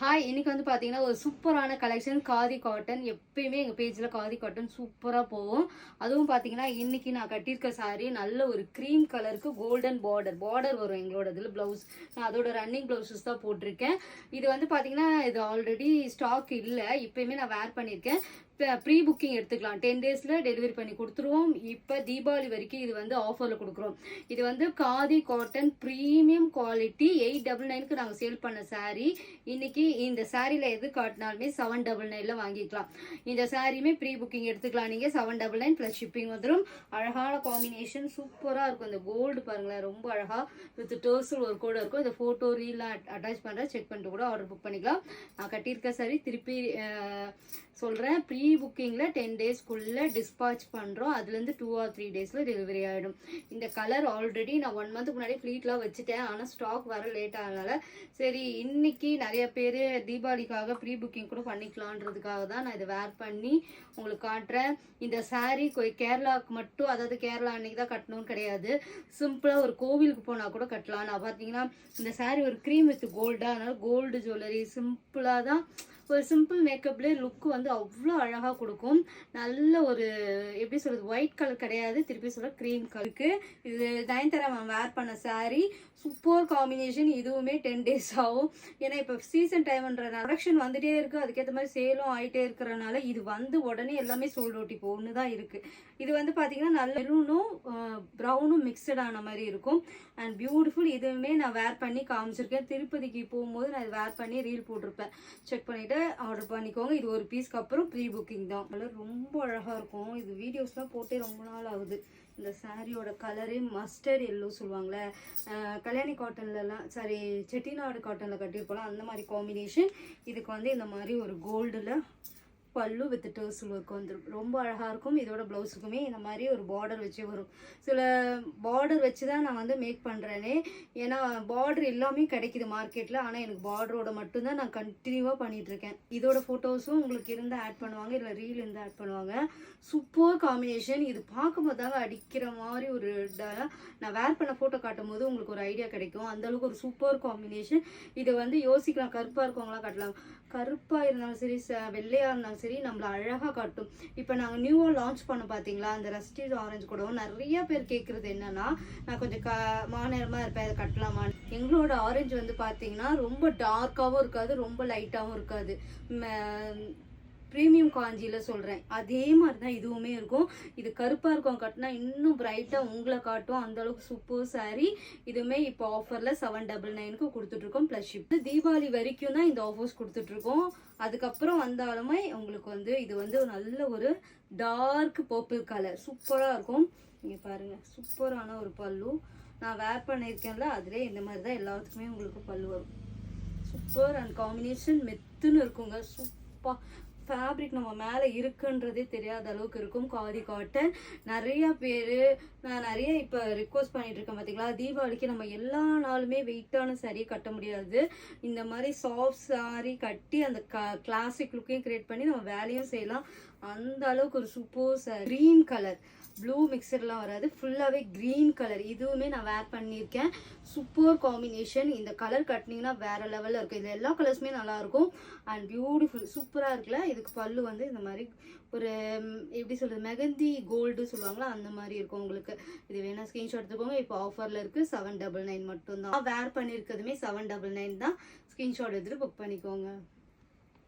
Hi, இன்னைக்கு வந்து பார்த்தீங்கன்னா, ஒரு சூப்பரான கலெக்ஷன் காதி காட்டன். எப்பயுமே எங்கள் பேஜில் காதி காட்டன் சூப்பராக போகும். அதுவும் பார்த்தீங்கன்னா, இன்னைக்கு நான் கட்டியிருக்க சாரீ நல்ல ஒரு க்ரீம் கலருக்கு கோல்டன் பார்டர் வரும் எங்களோட இதில். ப்ளவுஸ் நான் அதோட ரன்னிங் ப்ளவுஸஸ் தான் போட்டிருக்கேன். இது வந்து பார்த்தீங்கன்னா, இது ஆல்ரெடி ஸ்டாக் இல்லை. இப்போயுமே நான் வேர் பண்ணியிருக்கேன். ப்ரீ புக்கிங் எடுத்துக்கலாம். 10 டேஸில் டெலிவரி பண்ணி கொடுத்துருவோம். இப்போ தீபாவளி வரைக்கும் இது வந்து ஆஃபரில் கொடுக்குறோம். இது வந்து காதி காட்டன் ப்ரீமியம் குவாலிட்டி 899க்கு நாங்கள் சேல் பண்ண சாரீ. இன்னைக்கு இந்த சாரியில் எது காட்டினாலுமே 799ல் வாங்கிக்கலாம். இந்த சாரியுமே ப்ரீ புக்கிங் எடுத்துக்கலாம். நீங்கள் 799 ப்ளஸ் ஷிப்பிங் வந்துடும். அழகான காம்பினேஷன் சூப்பராக இருக்கும். இந்த கோல்டு பாருங்களேன், ரொம்ப அழகாக வித் டர்சல் ஒரு கூட இருக்கும். இந்த ஃபோட்டோ ரீலாம் அட்டாச் பண்ணுற செக் பண்ணிட்டு கூட ஆர்டர் புக் பண்ணிக்கலாம். நான் கட்டியிருக்க சாரி திருப்பி சொல்கிறேன். ப்ரீ புக்கிங்கில் 10 டேஸ்க்குள்ளே டிஸ்பாச் பண்ணுறோம். அதுலேருந்து 2 or 3 டேஸில் டெலிவரி ஆகிடும். இந்த கலர் ஆல்ரெடி நான் 1 மந்த்துக்கு முன்னாடி ஃப்ளீட்லாம் வச்சுட்டேன். ஆனால் ஸ்டாக் வர லேட் ஆனதால சரி இன்னைக்கு நிறைய பேர் தீபாவளிக்காக ப்ரீ புக்கிங் கூட பண்ணிக்கலான்றதுக்காக தான் நான் இதை வேர் பண்ணி உங்களுக்கு காட்டுறேன். இந்த சாரீ கேரளாவுக்கு மட்டும், அதாவது கேரளா அன்னைக்கு தான் கட்டணும்னு கிடையாது. சிம்பிளாக ஒரு கோவிலுக்கு போனால் கூட கட்டலாம். நான் பார்த்தீங்கன்னா இந்த சாரீ ஒரு க்ரீம் வித் கோல்டாக, அதனால கோல்டு ஜுவல்லரி சிம்பிளாக தான் ஒரு சிம்பிள் மேக்கப்லேயே லுக் வந்து அவ்வளோ அழகாக கொடுக்கும். நல்ல ஒரு எப்படி சொல்கிறது, ஒயிட் கலர் கிடையாது, திருப்பி சொல்கிற க்ரீம் கலருக்கு. இது நயன்தாரா மேம் வேர் பண்ண சாரீ. Super combination. இதுவுமே 10 டேஸ் ஆகும். ஏன்னா இப்போ சீசன் டைம்ன்றனால ப்ரொடக்ஷன் வந்துகிட்டே இருக்குது. அதுக்கேற்ற மாதிரி சேலும் ஆகிட்டே இருக்கிறனால இது வந்து உடனே எல்லாமே சோல்ட் அவுட். இப்போ ஒன்று தான் இருக்குது. இது வந்து பார்த்தீங்கன்னா நல்ல மெரூனும் ப்ரௌனும் மிக்சடான மாதிரி இருக்கும். And beautiful. இதுவுமே நான் வேர் பண்ணி காமிச்சிருக்கேன். திருப்பதிக்கு போகும்போது நான் இது வேர் பண்ணி ரீல் போட்டிருப்பேன். செக் பண்ணிவிட்டு ஆர்டர் பண்ணிக்கோங்க. இது ஒரு பீஸ்க்கு அப்புறம் ப்ரீ புக்கிங் தான். கலர் ரொம்ப அழகாக இருக்கும். இது வீடியோஸ்லாம் போட்டே ரொம்ப நாள் ஆகுது. இந்த சாரியோட கலரே மஸ்டர்ட் எல்லோ சொல்லுவாங்களே, கல்யாணி காட்டன்லலாம் சாரி செட்டிநாடு காட்டனில் கட்டியிருப்போம் அந்த மாதிரி காம்பினேஷன். இதுக்கு வந்து இந்த மாதிரி ஒரு கோல்டில் பல்லு வித் டர்சல் ஒர்க் வந்துடும். ரொம்ப அழகாக இருக்கும். இதோட ப்ளவுஸுக்குமே இந்த மாதிரி ஒரு பார்டர் வச்சு வரும். சில பார்டர் வச்சு தான் நான் வந்து மேக் பண்ணுறேனே. ஏன்னா பார்டர் எல்லாமே கிடைக்கிது மார்க்கெட்டில். ஆனால் எனக்கு பார்டரோட மட்டும்தான் நான் கண்டினியூவாக பண்ணிகிட்ருக்கேன். இதோட ஃபோட்டோஸும் உங்களுக்கு இருந்தால் ஆட் பண்ணுவாங்க, இல்லை ரீல் இருந்தால் ஆட் பண்ணுவாங்க. Super combination. இது பார்க்கும்போது தாங்க அடிக்கிற மாதிரி ஒரு நான் வேர் பண்ண ஃபோட்டோ காட்டும் போது உங்களுக்கு ஒரு ஐடியா கிடைக்கும். அந்தளவுக்கு ஒரு சூப்பர் காம்பினேஷன். இதை வந்து யோசிக்கலாம், கருப்பாக இருக்கவங்களாம் காட்டலாம். கருப்பாக இருந்தாலும் சரி, வெள்ளையாக இருந்தாலும் சரி, நம்மளை அழகாக காட்டும். இப்போ நாங்கள் நியூவாக லான்ச் பண்ண பார்த்தீங்களா, அந்த ரஸ்டேஜ் ஆரஞ்சு கூடவும் நிறைய பேர் கேட்குறது என்னன்னா, நான் கொஞ்சம் மாநிலமாக இருப்பேன், அதை கட்டலாமா. எங்களோட ஆரஞ்சு வந்து பார்த்தீங்கன்னா ரொம்ப டார்க்காகவும் இருக்காது, ரொம்ப லைட்டாகவும் இருக்காது. ப்ரீமியம் காஞ்சியில் சொல்கிறேன். அதே மாதிரி தான் இதுவுமே இருக்கும். இது கருப்பாக இருக்கும் கட்டினா இன்னும் பிரைட்டாக உங்களை காட்டும். அந்தளவுக்கு சூப்பர் சாரீ. இதுவுமே இப்போ ஆஃபரில் 799க்கு கொடுத்துட்ருக்கோம் ப்ளஸ் ஷிப். தீபாவளி வரைக்கும் தான் இந்த ஆஃபர்ஸ் கொடுத்துட்ருக்கோம். அதுக்கப்புறம் வந்தாலுமே உங்களுக்கு வந்து இது வந்து நல்ல ஒரு டார்க் பர்பிள் கலர் சூப்பராக இருக்கும். இங்கே பாருங்கள், சூப்பரான ஒரு பல்லு. நான் வேர் பண்ணியிருக்கேன்ல, அதிலே இந்த மாதிரி தான் எல்லாத்துக்குமே உங்களுக்கு பல்லு வரும். சூப்பர். அண்ட் காம்பினேஷன் மெத்துன்னு இருக்குங்க. சூப்பர் ஃபேப்ரிக் நம்ம மேலே இருக்குன்றதே தெரியாத அளவுக்கு இருக்கும். காதி காட்டன். நிறையா பேர் நான் நிறைய இப்போ ரிக்வஸ்ட் பண்ணிட்டு இருக்கேன் பார்த்தீங்களா, தீபாவளிக்கு நம்ம எல்லா நாளுமே வெயிட்டான சாரியை கட்ட முடியாது. இந்த மாதிரி சாஃப்ட் சாரி கட்டி அந்த கிளாசிக் லுக்கையும் கிரியேட் பண்ணி நம்ம வேலையும் செய்யலாம். அந்த அளவுக்கு ஒரு super sari. Green colour, blue மிக்சர்லாம் வராது, ஃபுல்லாகவே க்ரீன் கலர். இதுவுமே நான் வேர் பண்ணியிருக்கேன். Super combination. இந்த கலர் கட்டினீங்கன்னா வேறு லெவலில் இருக்கும். இது எல்லா கலர்ஸுமே நல்லாயிருக்கும். அண்ட் பியூட்டிஃபுல் சூப்பராக இருக்குல்ல. இதுக்கு பல்லு வந்து இந்த மாதிரி ஒரு எப்படி சொல்கிறது, மெகந்தி கோல்டு சொல்லுவாங்களா, அந்த மாதிரி இருக்கும் உங்களுக்கு. இது வேணால் ஸ்க்ரீன்ஷாட் எடுத்துக்கோங்க. இப்போ ஆஃபரில் இருக்குது. 799 மட்டும்தான். வேர் பண்ணியிருக்கிறதுமே 799 தான். ஸ்க்ரீன்ஷாட் எடுத்துகிட்டு புக் பண்ணிக்கோங்க.